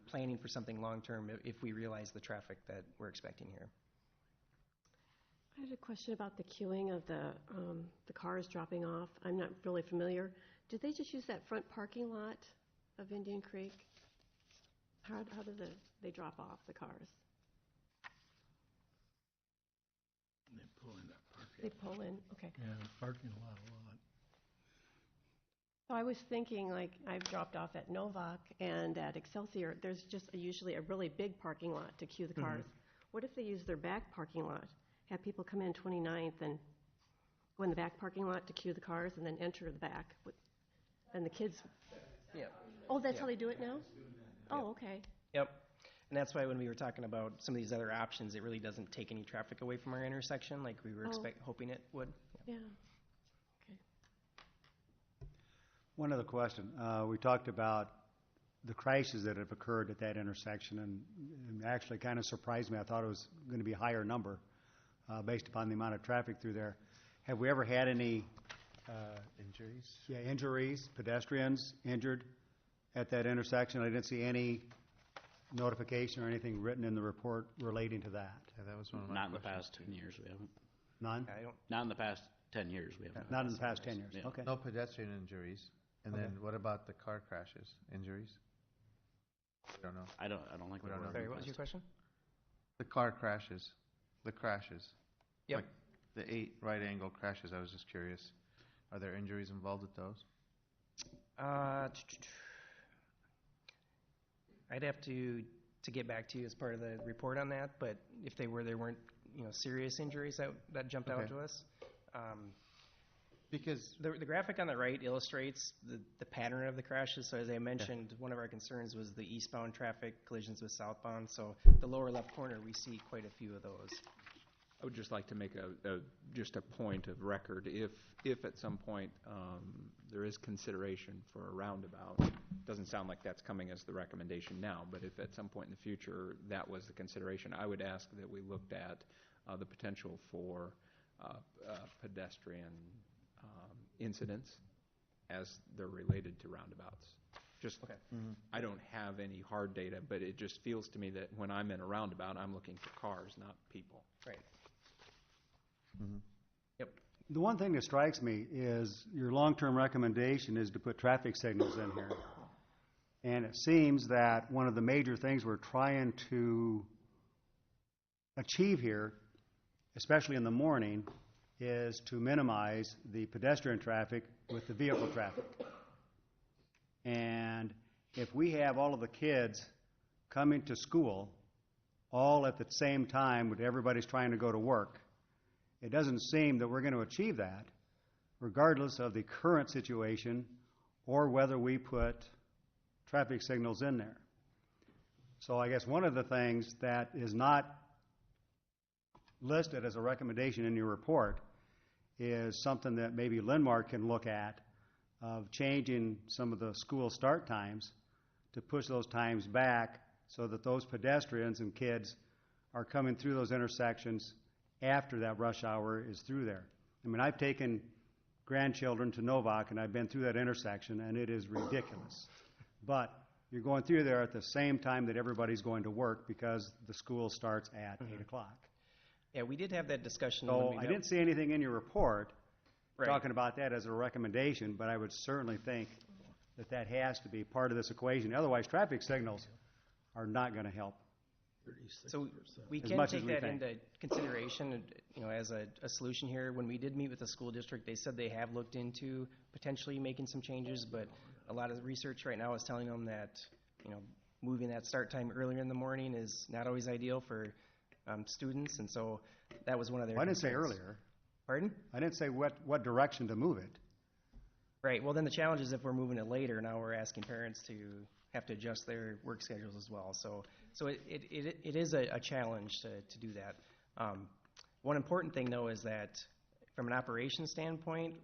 planning for something long term if we realize the traffic that we're expecting here. I had a question about the queuing of the cars dropping off. I'm not really familiar. Did they just use that front parking lot of Indian Creek? How do they drop off the cars? They pull in that parking. They pull in, okay. Yeah, parking lot a lot. So I was thinking, like, I've dropped off at Novak and at Excelsior. There's just usually a really big parking lot to queue the cars. What if they use their back parking lot? Have people come in 29th and go in the back parking lot to queue the cars and then enter the back? And the kids... Yeah. Oh, that's how they do it now? Oh, okay. Yep. And that's why when we were talking about some of these other options, it really doesn't take any traffic away from our intersection like we were hoping it would. Yeah. One other question. We talked about the crashes that have occurred at that intersection, and actually kind of surprised me. I thought it was going to be a higher number based upon the amount of traffic through there. Have we ever had any Injuries? Yeah, injuries, pedestrians injured at that intersection? I didn't see any notification or anything written in the report relating to that. Yeah, that was one of my Not in the questions, past 10 years, we haven't. None? Not in the past 10 years, we haven't. Not in the past 10 years? Yeah. Okay. No pedestrian injuries. And then what about the car crashes? Injuries? We don't know. I don't think We there don't were. know. Sorry, what was your question? The car crashes. The crashes. Yep. Like the 8 right angle crashes. I was just curious. Are there injuries involved with those? I'd have to get back to you as part of the report on that, but if they were, there weren't serious injuries that jumped out Okay. to us. Because The graphic on the right illustrates the pattern of the crashes. So as I mentioned, one of our concerns was the eastbound traffic collisions with southbound. So the lower left corner, we see quite a few of those. I would just like to make just a point of record. If at some point there is consideration for a roundabout, doesn't sound like that's coming as the recommendation now, but if at some point in the future that was the consideration, I would ask that we looked at the potential for pedestrian incidents as they're related to roundabouts. Just, Okay. I don't have any hard data, but it just feels to me that when I'm in a roundabout, I'm looking for cars, not people. Right. Yep. The one thing that strikes me is your long-term recommendation is to put traffic signals in here. And it seems that one of the major things we're trying to achieve here, especially in the morning, is to minimize the pedestrian traffic with the vehicle traffic. And if we have all of the kids coming to school all at the same time when everybody's trying to go to work, it doesn't seem that we're going to achieve that, regardless of the current situation or whether we put traffic signals in there. So I guess one of the things that is not listed as a recommendation in your report is something that maybe Linn-Mar can look at, of changing some of the school start times to push those times back so that those pedestrians and kids are coming through those intersections after that rush hour is through there. I mean, I've taken grandchildren to Novak, and I've been through that intersection, and it is ridiculous. But you're going through there at the same time that everybody's going to work because the school starts at 8 o'clock. Yeah, we did have that discussion. when So we I met- didn't see anything in your report Right. talking about that as a recommendation, but I would certainly think that that has to be part of this equation. Otherwise, traffic signals are not going to help. So we As can much as take we that think. into consideration, as a solution here. When we did meet with the school district, they said they have looked into potentially making some changes, but a lot of the research right now is telling them that, moving that start time earlier in the morning is not always ideal for students, and so that was one of their Well, I didn't say concerns. earlier. Pardon? I didn't say what direction to move it. Right, well, then the challenge is if we're moving it later, now we're asking parents to have to adjust their work schedules as well. So it is a challenge to do that. One important thing, though, is that from an operations standpoint,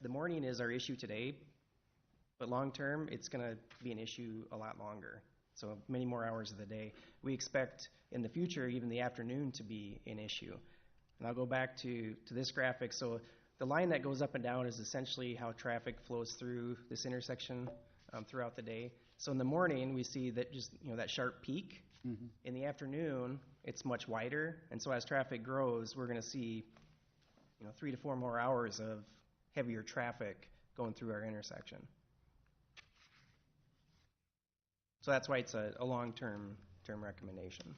the morning is our issue today, but long-term, it's going to be an issue a lot longer, so many more hours of the day. We expect in the future even the afternoon to be an issue. And I'll go back to this graphic. So the line that goes up and down is essentially how traffic flows through this intersection throughout the day. So in the morning, we see that just, that sharp peak. Mm-hmm. In the afternoon, it's much wider. And so as traffic grows, we're going to see, 3 to 4 more hours of heavier traffic going through our intersection. So that's why it's a long-term recommendation.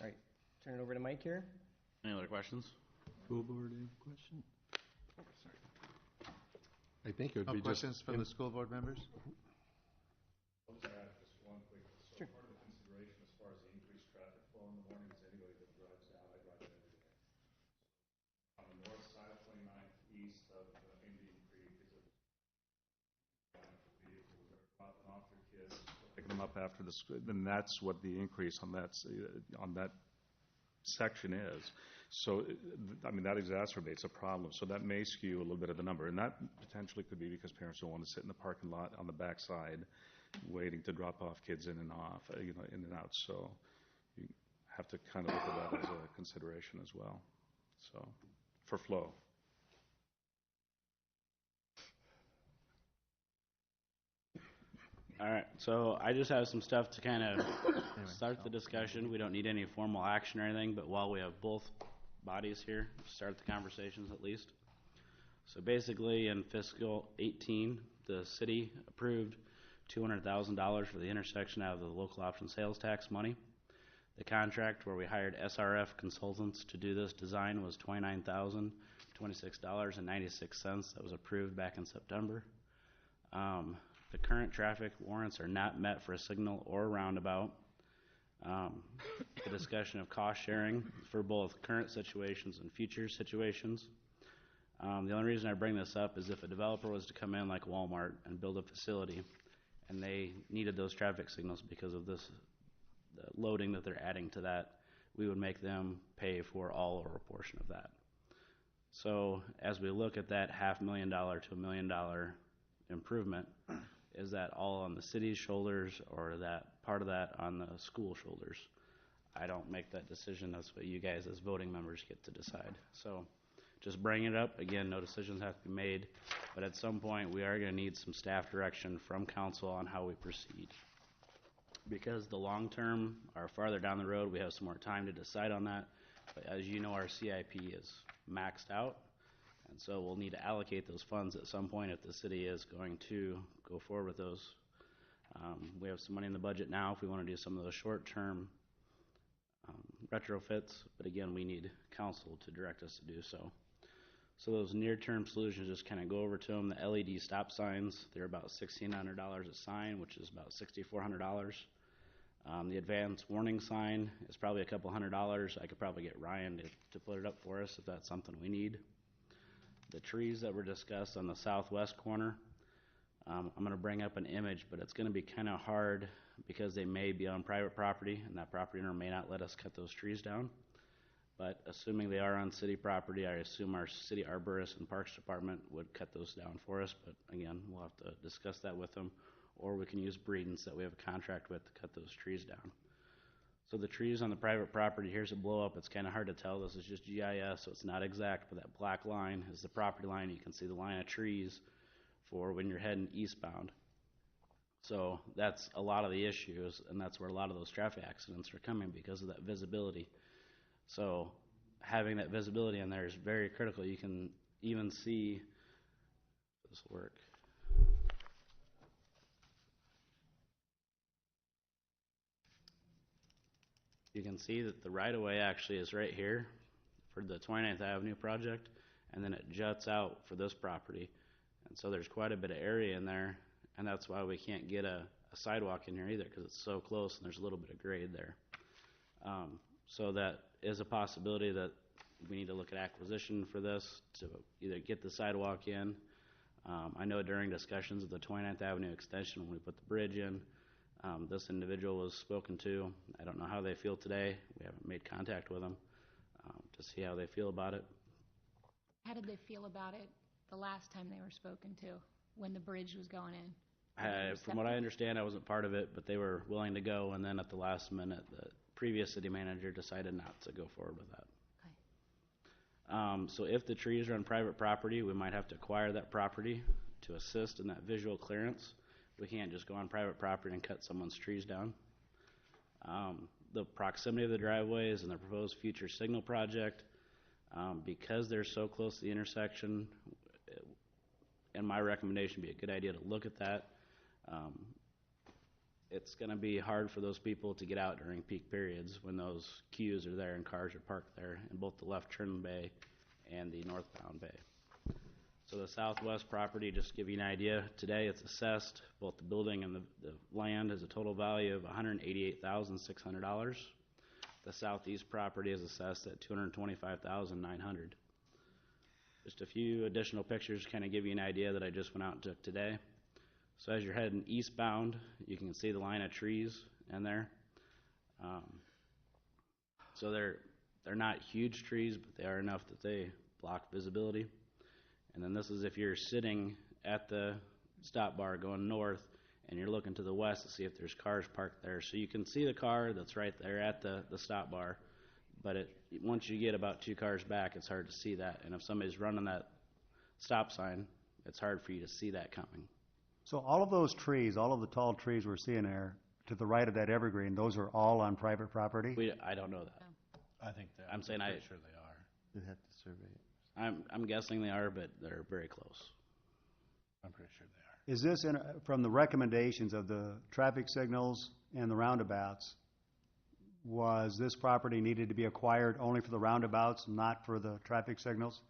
All right, turn it over to Mike here. Any other questions? School board, any question? I think it would No be just. questions from the school board members? I'll just add just one quick, so part of the consideration as far as the increased traffic flow in the morning is anybody that drives down, I drive it every day. On the north side of 29th, east of Indian Creek, is it vehicles that are dropping off their kids, picking them up after the school, then that's what the increase on that section is. So, that exacerbates a problem. So that may skew a little bit of the number. And that potentially could be because parents don't want to sit in the parking lot on the backside waiting to drop off kids in and off, in and out. So you have to kind of look at that as a consideration as well. So, for flow. All right, so I just have some stuff to kind of start the discussion. We don't need any formal action or anything, but while we have both bodies here, start the conversations at least. So basically, in fiscal 18, the city approved $200,000 for the intersection out of the local option sales tax money. The contract where we hired SRF consultants to do this design was $29,026.96. That was approved back in September. The current traffic warrants are not met for a signal or a roundabout. The discussion of cost sharing for both current situations and future situations. The only reason I bring this up is if a developer was to come in like Walmart and build a facility and they needed those traffic signals because of this the loading that they're adding to that, we would make them pay for all or a portion of that. So as we look at that $500,000 to $1 million improvement, is that all on the city's shoulders or that part of that on the school shoulders? I don't make that decision. That's what you guys as voting members get to decide. So just bring it up. Again, no decisions have to be made, but at some point we are going to need some staff direction from council on how we proceed. Because the long term or farther down the road, we have some more time to decide on that. But as you know, our CIP is maxed out. And so we'll need to allocate those funds at some point if the city is going to go forward with those. We have some money in the budget now if we want to do some of those short-term retrofits, but again, we need council to direct us to do so. So those near-term solutions, just kind of go over to them. The LED stop signs, they're about $1,600 a sign, which is about $6,400. The advanced warning sign is probably a couple $100. I could probably get Ryan to put it up for us if that's something we need. The trees that were discussed on the southwest corner, I'm going to bring up an image, but it's going to be kind of hard because they may be on private property, and that property owner may not let us cut those trees down. But assuming they are on city property, I assume our city arborist and parks department would cut those down for us. But again, we'll have to discuss that with them. Or we can use Breedens that we have a contract with to cut those trees down. So the trees on the private property, here's a blow up. It's kind of hard to tell. This is just GIS, so it's not exact, but that black line is the property line. You can see the line of trees for when you're heading eastbound. So that's a lot of the issues, and that's where a lot of those traffic accidents are coming because of that visibility. So having that visibility in there is very critical. You can even see this work. You can see that the right-of-way actually is right here for the 29th Avenue project, and then it juts out for this property. And so there's quite a bit of area in there, and that's why we can't get a sidewalk in here either, because it's so close and there's a little bit of grade there. So that is a possibility that we need to look at acquisition for this to either get the sidewalk in. I know during discussions of the 29th Avenue extension when we put the bridge in, this individual was spoken to. I don't know how they feel today. We haven't made contact with them to see how they feel about it. How did they feel about it the last time they were spoken to, when the bridge was going in? From what I understand, I wasn't part of it, but they were willing to go, and then at the last minute, the previous city manager decided not to go forward with that. Okay. So if the trees are on private property, we might have to acquire that property to assist in that visual clearance. We can't just go on private property and cut someone's trees down. The proximity of the driveways and the proposed future signal project, because they're so close to the intersection, and my recommendation would be a good idea to look at that. It's going to be hard for those people to get out during peak periods when those queues are there and cars are parked there in both the left turn bay and the northbound bay. So the southwest property, just to give you an idea, today it's assessed, both the building and the land, has a total value of $188,600. The southeast property is assessed at $225,900. Just a few additional pictures to kind of give you an idea that I just went out and took today. So as you're heading eastbound, you can see the line of trees in there. So they're not huge trees, but they are enough that they block visibility. And then this is if you're sitting at the stop bar going north and you're looking to the west to see if there's cars parked there. So you can see the car that's right there at the stop bar, but once you get about 2 cars back, it's hard to see that. And if somebody's running that stop sign, it's hard for you to see that coming. So all of those trees, all of the tall trees we're seeing there, to the right of that evergreen, those are all on private property? I don't know that. I think they are. I'm saying pretty sure they are. You'd have to survey it. I'm guessing they are, but they're very close. I'm pretty sure they are. Is this from the recommendations of the traffic signals and the roundabouts, was this property needed to be acquired only for the roundabouts, not for the traffic signals?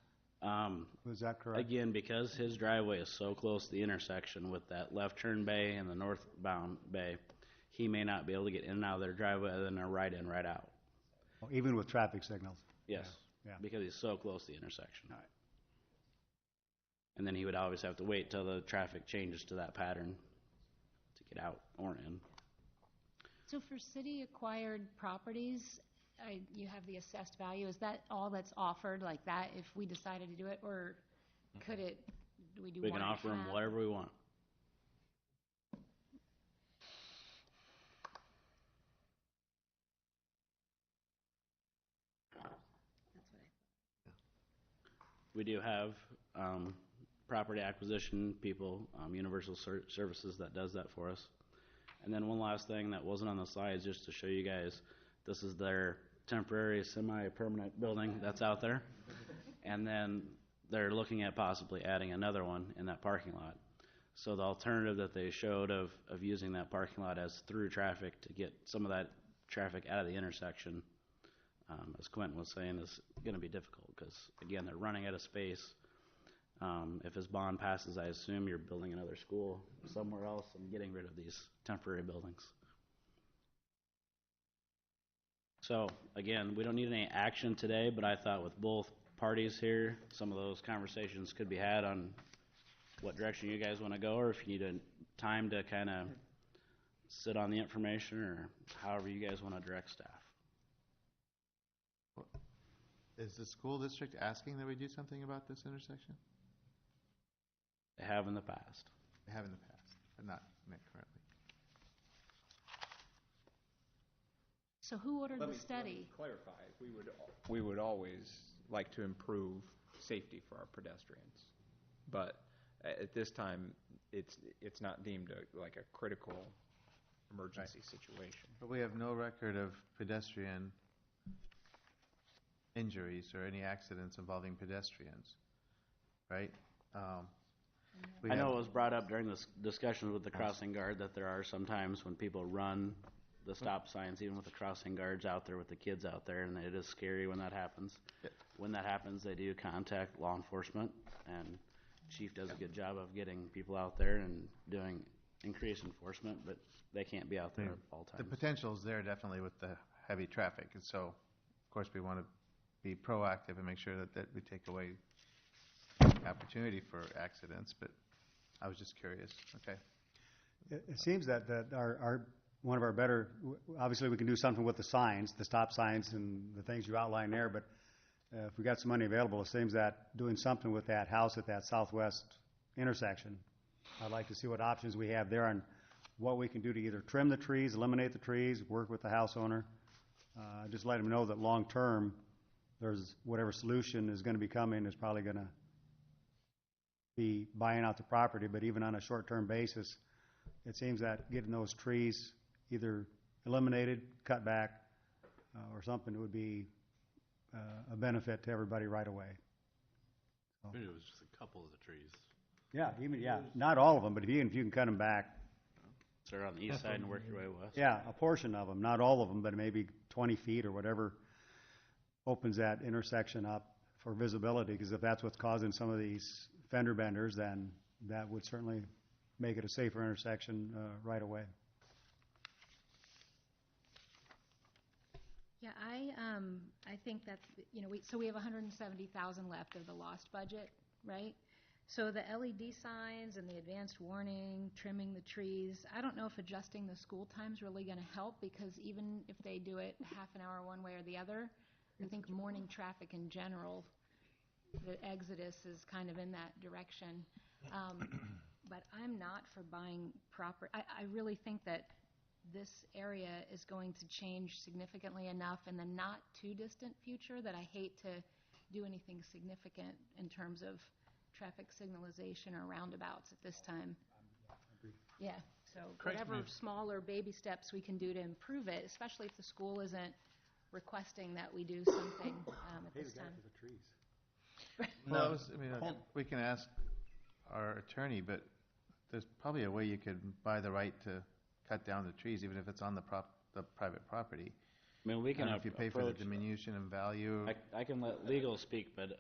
Was that correct? Again, because his driveway is so close to the intersection with that left turn bay and the northbound bay, he may not be able to get in and out of their driveway other than a right in, right out. Even with traffic signals? Yes, Yeah. because he's so close to the intersection. All right. And then he would always have to wait till the traffic changes to that pattern to get out or in. So for city-acquired properties, you have the assessed value. Is that all that's offered like that if we decided to do it, or do we do We one can and a offer them half? whatever we want. We do have property acquisition people, Universal Services that does that for us. And then one last thing that wasn't on the slides, just to show you guys, this is their temporary semi-permanent building that's out there. And then they're looking at possibly adding another one in that parking lot. So the alternative that they showed of using that parking lot as through traffic to get some of that traffic out of the intersection, as Quentin was saying, is going to be difficult because, again, they're running out of space. If his bond passes, I assume you're building another school somewhere else and getting rid of these temporary buildings. So, again, we don't need any action today, but I thought with both parties here, some of those conversations could be had on what direction you guys want to go, or if you need a time to kind of sit on the information, or however you guys want to direct staff. Is the school district asking that we do something about this intersection? They have in the past. They have in the past, but not currently. So who ordered Let the me study? clarify, we would always like to improve safety for our pedestrians. But at this time, it's not deemed like a critical emergency situation. But we have no record of pedestrian injuries or any accidents involving pedestrians, right? I know it was brought up during this discussion with the crossing guard that there are some times when people run the stop signs, even with the crossing guards out there, with the kids out there, and it is scary when that happens. Yeah. When that happens, they do contact law enforcement, and Chief does a good job of getting people out there and doing increased enforcement, but they can't be out there at all The times. potential is there definitely with the heavy traffic, and so, of course, we want to be proactive and make sure that we take away opportunity for accidents, but I was just curious. Okay. It seems that our one of our better, obviously we can do something with the signs, the stop signs and the things you outlined there, but if we got some money available, it seems that doing something with that house at that southwest intersection, I'd like to see what options we have there and what we can do to either trim the trees, eliminate the trees, work with the house owner. Just let them know that long term, there's whatever solution is going to be coming is probably going to be buying out the property, but even on a short-term basis, it seems that getting those trees either eliminated, cut back, or something would be a benefit to everybody right away. So. Maybe it was just a couple of the trees. Yeah, not all of them, but if you can cut them back. Start on the east side and work your way west. Yeah, a portion of them, not all of them, but maybe 20 feet or whatever opens that intersection up for visibility, because if that's what's causing some of these fender benders, then that would certainly make it a safer intersection right away. Yeah, I think that's, we have 170,000 left of the lost budget, right? So the LED signs and the advanced warning, trimming the trees, I don't know if adjusting the school time's really going to help, because even if they do it half an hour one way or the other, I think morning traffic in general, the exodus is kind of in that direction. But I'm not for buying proper. I really think that this area is going to change significantly enough in the not too distant future that I hate to do anything significant in terms of traffic signalization or roundabouts at this time. Yeah, so whatever smaller baby steps we can do to improve it, especially if the school isn't requesting that we do something at this time. Well, we can ask our attorney, but there's probably a way you could buy the right to cut down the trees, even if it's on the private property. I mean, we can if you pay for the diminution in value. I can let legal speak, but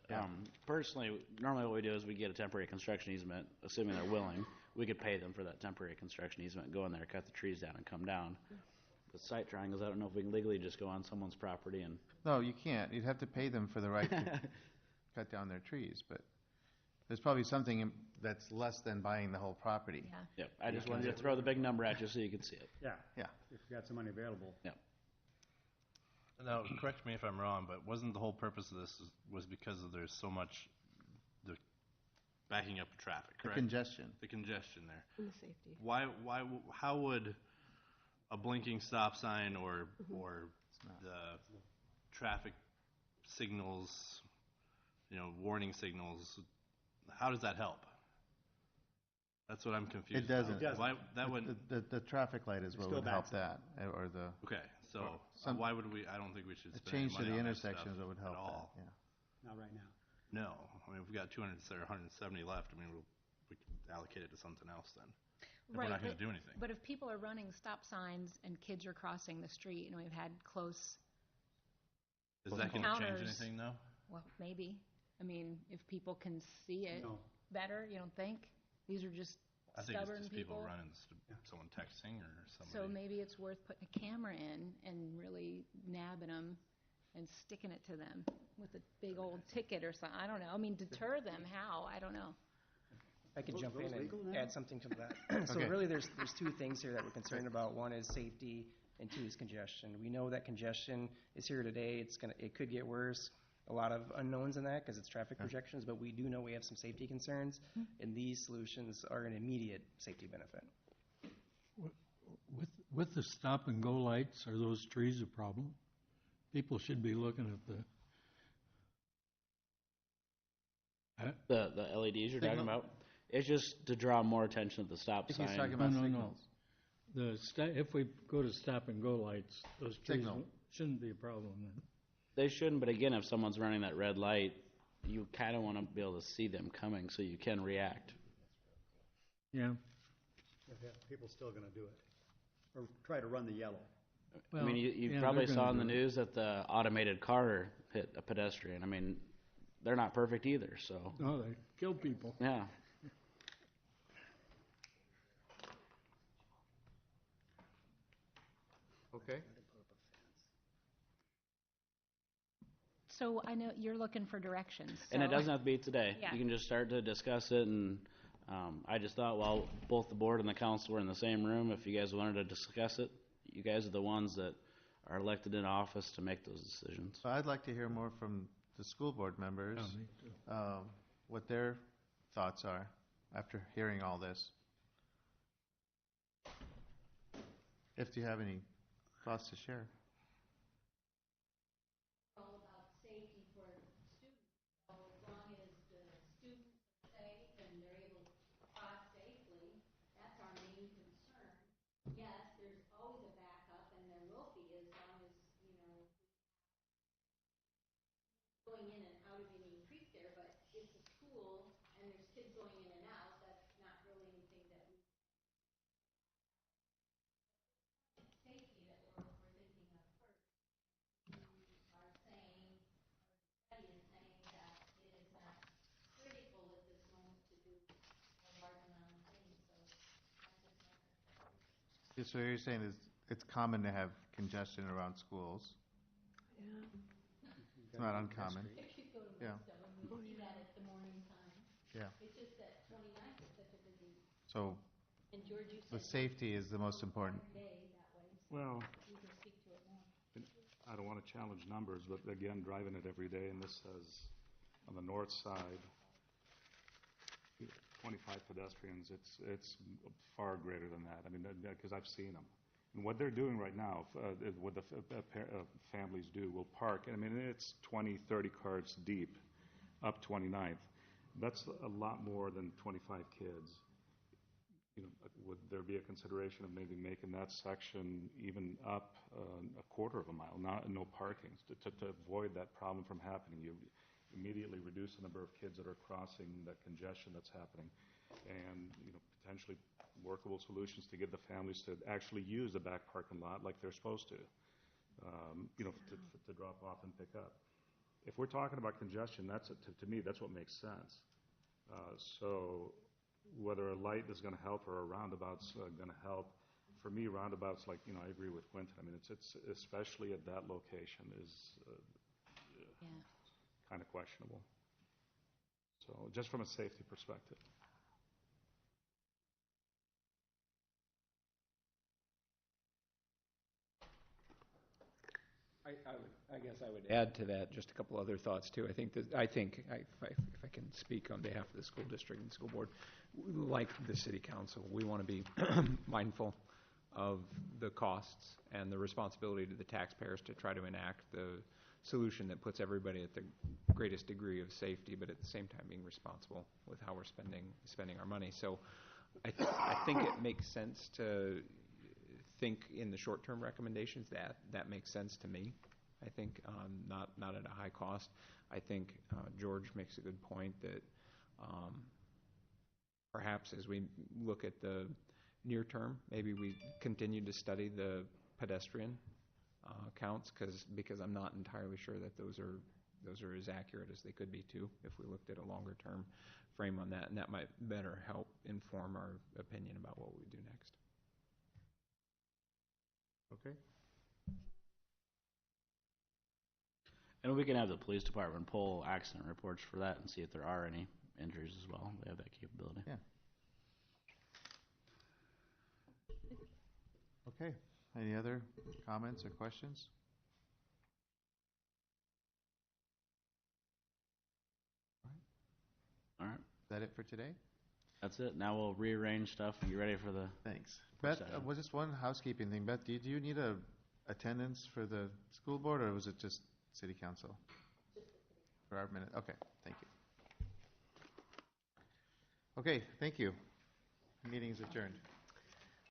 personally, normally what we do is we get a temporary construction easement, assuming they're willing. We could pay them for that temporary construction easement, go in there, cut the trees down, and come down. The site triangles, I don't know if we can legally just go on someone's property and... No, you can't. You'd have to pay them for the right to cut down their trees, but there's probably something that's less than buying the whole property. Yeah. Yep, I just wanted to throw the big number at you so you could see it. Yeah. Yeah. If you got some money available. Yep. Now, correct me if I'm wrong, but wasn't the whole purpose of this was because there's so much the backing up traffic, correct? The congestion. The congestion there. And the safety. How would a blinking stop sign or the traffic signals, warning signals, how does that help? That's what I'm confused. It doesn't. Why, that would The traffic light is what would help that, or the. Okay, so why would we? I don't think we should spend change to money the on that intersections stuff that would help at all. that. Yeah. Not right now. No, I mean if we got 200 or 170 left, I mean we can allocate it to something else then. If we're not going to do anything. But if people are running stop signs and kids are crossing the street, we've had close Is that going to change encounters. anything though? Well, maybe. I mean, if people can see it better, you don't think? These are just I think stubborn it's just people running, someone texting or somebody. So maybe it's worth putting a camera in and really nabbing them and sticking it to them with a big old ticket or something. I don't know. I mean, deter them how? I don't know. I could jump Those in and legal now? add something to that. So Okay. really, there's two things here that we're concerned about. One is safety, and two is congestion. We know that congestion is here today. It could get worse. A lot of unknowns in that because it's traffic projections, but we do know we have some safety concerns, and these solutions are an immediate safety benefit. With the stop and go lights, are those trees a problem? People should be looking at The LEDs you're talking about? It's just to draw more attention to the stop I think he's sign. talking about No. signals. If we go to stop and go lights, those trees Signal. shouldn't be a problem then. They shouldn't, but again, if someone's running that red light, you kind of want to be able to see them coming so you can react. Yeah. People still gonna do it, or try to run the yellow. I mean, you yeah, probably they're saw gonna in the do it. news that the automated car hit a pedestrian. I mean, they're not perfect either, so, No, they kill people. yeah. Okay. So I know you're looking for directions. And it so- doesn't have to be today. Yeah. You can just start to discuss it, and I just thought while both the board and the council were in the same room, if you guys wanted to discuss it, you guys are the ones that are elected in office to make those decisions. So I'd like to hear more from the school board members, Yeah, me too. what their thoughts are after hearing all this. If you have any thoughts to share. So what you're saying is it's common to have congestion around schools. Yeah. It's not uncommon. Yeah. Yeah. So the safety is the most important. Well, I don't want to challenge numbers, but again, driving it every day, and this says on the north side, 25 pedestrians, it's far greater than that. I mean, because I've seen them. And what they're doing right now, what the families do, will park. I mean, it's 20, 30 cars deep up 29th. That's a lot more than 25 kids. You know, would there be a consideration of maybe making that section even up a quarter of a mile, no parking, to avoid that problem from happening? You immediately reduce the number of kids that are crossing that congestion that's happening, and potentially workable solutions to get the families to actually use the back parking lot like they're supposed to, to drop off and pick up. If we're talking about congestion, to me that's what makes sense. So whether a light is going to help or a roundabout's going to help, for me, roundabouts, I agree with Quentin. I mean, it's especially at that location is kind of questionable. So just from a safety perspective. I guess I would add to that just a couple other thoughts too. If I can speak on behalf of the school district and school board, like the city council, we want to be mindful of the costs and the responsibility to the taxpayers to try to enact the solution that puts everybody at the greatest degree of safety, but at the same time being responsible with how we're spending our money. So I think it makes sense to think in the short-term recommendations. That makes sense to me. I think not at a high cost. I think George makes a good point that perhaps as we look at the near term, maybe we continue to study the pedestrian counts, because I'm not entirely sure that those are as accurate as they could be too, if we looked at a longer term frame on that, and that might better help inform our opinion about what we do next. Okay. And we can have the police department pull accident reports for that and see if there are any. injuries as well. They have that capability. Yeah. Okay. Any other comments or questions? All right. Is that it for today? That's it. Now we'll rearrange stuff and get ready for the Thanks. First Beth, item. was just one housekeeping thing. Beth, do you need a attendance for the school board, or was it just city council? For our minute, okay, thank you. Okay, thank you. Meeting is adjourned.